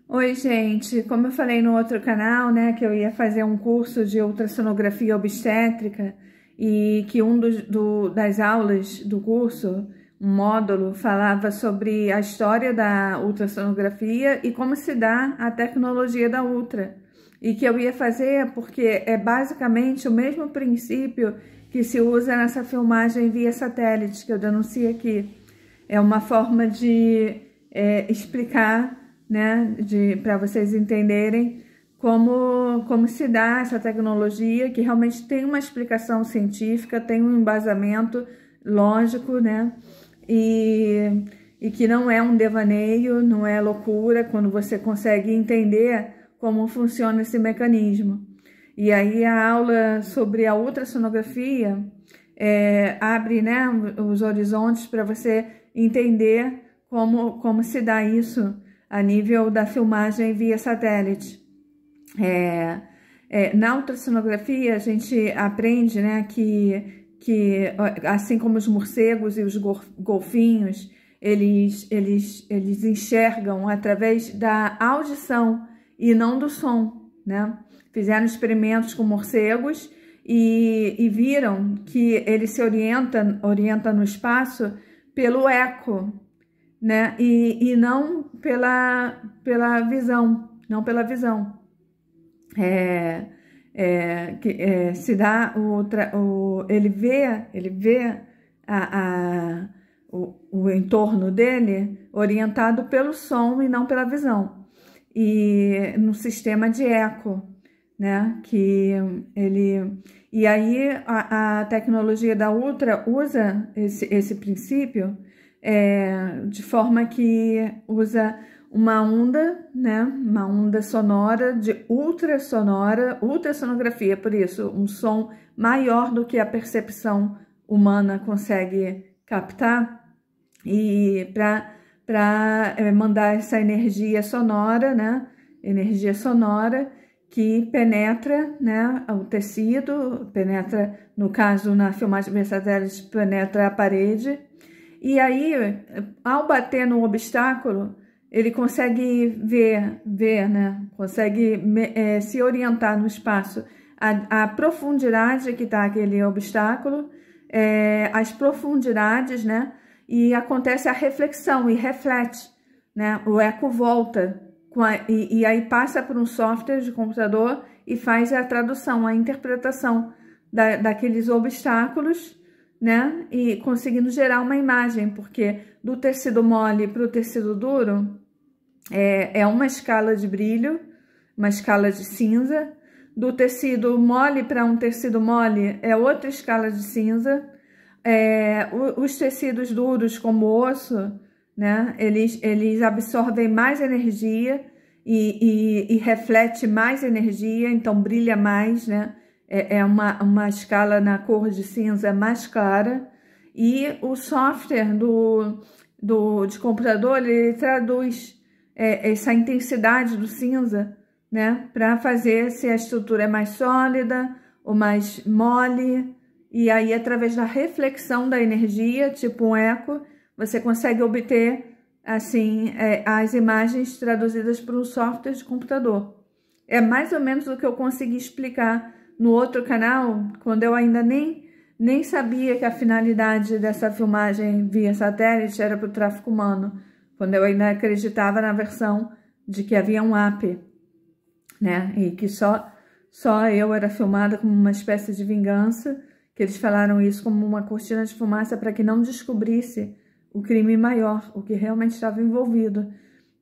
Oi, gente. Como eu falei no outro canal, né, que eu ia fazer um curso de ultrassonografia obstétrica e que das aulas do curso, um módulo, falava sobre a história da ultrassonografia e como se dá a tecnologia da ultra. E que eu ia fazer porque é basicamente o mesmo princípio que se usa nessa filmagem via satélite que eu denuncio aqui. É uma forma de explicar, né, para vocês entenderem como se dá essa tecnologia, que realmente tem uma explicação científica, tem um embasamento lógico, né, e que não é um devaneio, não é loucura, quando você consegue entender como funciona esse mecanismo. E aí a aula sobre a ultrassonografia abre, né, os horizontes para você entender como se dá isso a nível da filmagem via satélite. Na ultrassonografia a gente aprende, né, que assim como os morcegos e os golfinhos, eles enxergam através da audição e não do som, né? Fizeram experimentos com morcegos e viram que ele se orienta no espaço pelo eco, né? E não pela visão, não pela visão. Se dá ele vê o entorno dele orientado pelo som e não pela visão. E no sistema de eco, né? E aí a tecnologia da Ultra usa esse princípio de forma que usa uma onda, né? Uma onda sonora de ultrassonografia, por isso, um som maior do que a percepção humana consegue captar, e para mandar essa energia sonora, né? Energia sonora que penetra, né, o tecido, penetra, no caso, na filmagem via satélite, penetra a parede. E aí, ao bater no obstáculo, ele consegue ver, né? Consegue se orientar no espaço, a profundidade que está aquele obstáculo, as profundidades, né? E acontece a reflexão e reflete, né? O eco volta e aí passa por um software de computador e faz a tradução, a interpretação daqueles obstáculos, né? E conseguindo gerar uma imagem, porque do tecido mole para o tecido duro é uma escala de brilho, uma escala de cinza. Do tecido mole para um tecido mole é outra escala de cinza. Os tecidos duros, como o osso, né? Eles absorvem mais energia e reflete mais energia, então brilha mais, né? É uma escala na cor de cinza mais clara. E o software de computador, ele traduz essa intensidade do cinza, né? Para fazer se a estrutura é mais sólida ou mais mole. E aí, através da reflexão da energia, tipo um eco, você consegue obter, assim, as imagens traduzidas por um software de computador. É mais ou menos o que eu consegui explicar no outro canal, quando eu ainda nem sabia que a finalidade dessa filmagem via satélite era para o tráfico humano, quando eu ainda acreditava na versão de que havia um app, né? E que só eu era filmada como uma espécie de vingança, que eles falaram isso como uma cortina de fumaça para que não descobrisse o crime maior, o que realmente estava envolvido,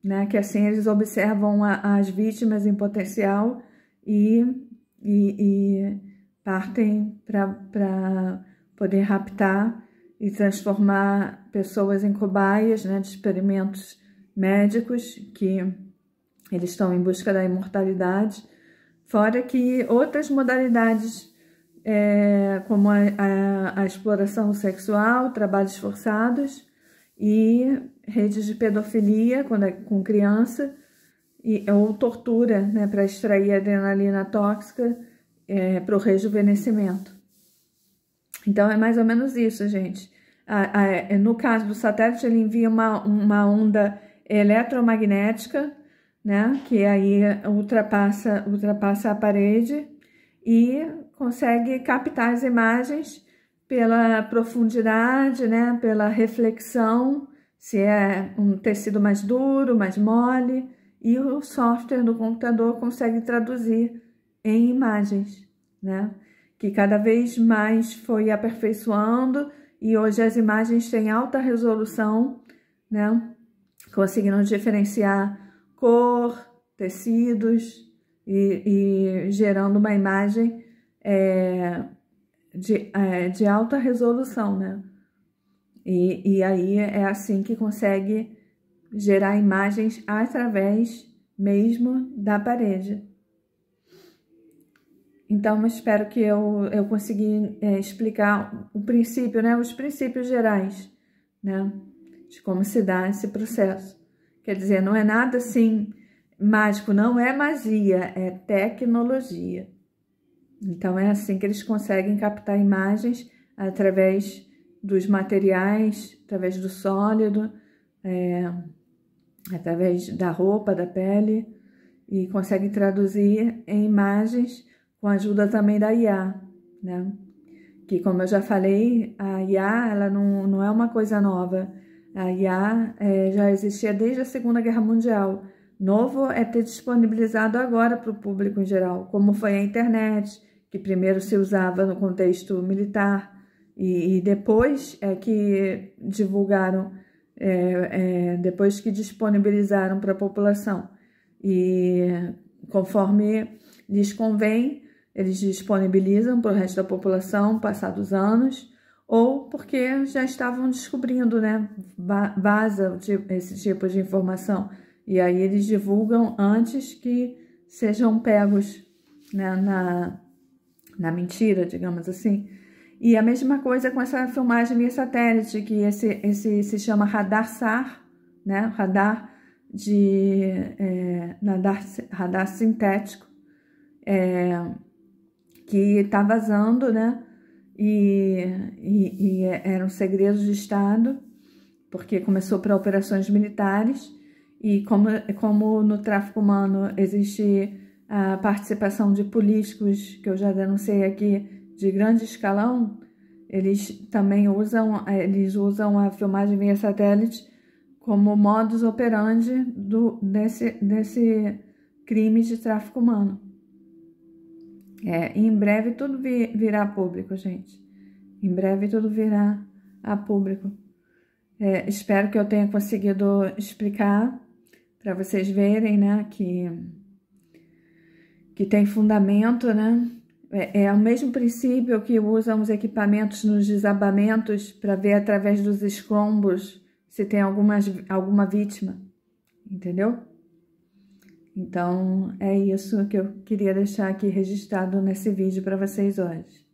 né? Que assim eles observam as vítimas em potencial e partem para poder raptar e transformar pessoas em cobaias, né, de experimentos médicos, que eles estão em busca da imortalidade, fora que outras modalidades, como a exploração sexual, trabalhos forçados e redes de pedofilia quando é com criança, ou tortura, né, para extrair adrenalina tóxica para o rejuvenescimento. Então é mais ou menos isso, gente. No caso do satélite, ele envia uma onda eletromagnética, né? Que aí ultrapassa a parede e consegue captar as imagens pela profundidade, né? Pela reflexão, se é um tecido mais duro, mais mole, e o software do computador consegue traduzir em imagens, né? Que cada vez mais foi aperfeiçoando e hoje as imagens têm alta resolução, né? Conseguindo diferenciar cor, tecidos e gerando uma imagem de alta resolução, né? E aí é assim que consegue gerar imagens através mesmo da parede. Então, eu espero que eu consegui explicar o princípio, né? Os princípios gerais, né? De como se dá esse processo. Quer dizer, não é nada assim mágico, não é magia, é tecnologia. Então, é assim que eles conseguem captar imagens através dos materiais, através do sólido, através da roupa, da pele, e conseguem traduzir em imagens com a ajuda também da IA, né? Que, como eu já falei, a IA ela não é uma coisa nova. A IA já existia desde a Segunda Guerra Mundial. Novo é ter disponibilizado agora para o público em geral, como foi a internet, que primeiro se usava no contexto militar e depois é que divulgaram, depois que disponibilizaram para a população. E conforme lhes convém, eles disponibilizam para o resto da população, passados anos, ou porque já estavam descobrindo, né? Vaza esse tipo de informação. E aí eles divulgam antes que sejam pegos, né, na mentira, digamos assim. E a mesma coisa com essa filmagem via satélite, que esse se chama radar SAR, né? Radar sintético, que está vazando, né? E eram segredos de Estado, porque começou para operações militares, e como no tráfico humano existe a participação de políticos, que eu já denunciei aqui, de grande escalão, eles também usam a filmagem via satélite como modus operandi desse crime de tráfico humano. Em breve tudo virá público, gente. Em breve tudo virá a público. Espero que eu tenha conseguido explicar para vocês verem, né, que tem fundamento, né? É o mesmo princípio que usam os equipamentos nos desabamentos para ver através dos escombros se tem alguma vítima, entendeu? Então, é isso que eu queria deixar aqui registrado nesse vídeo para vocês hoje.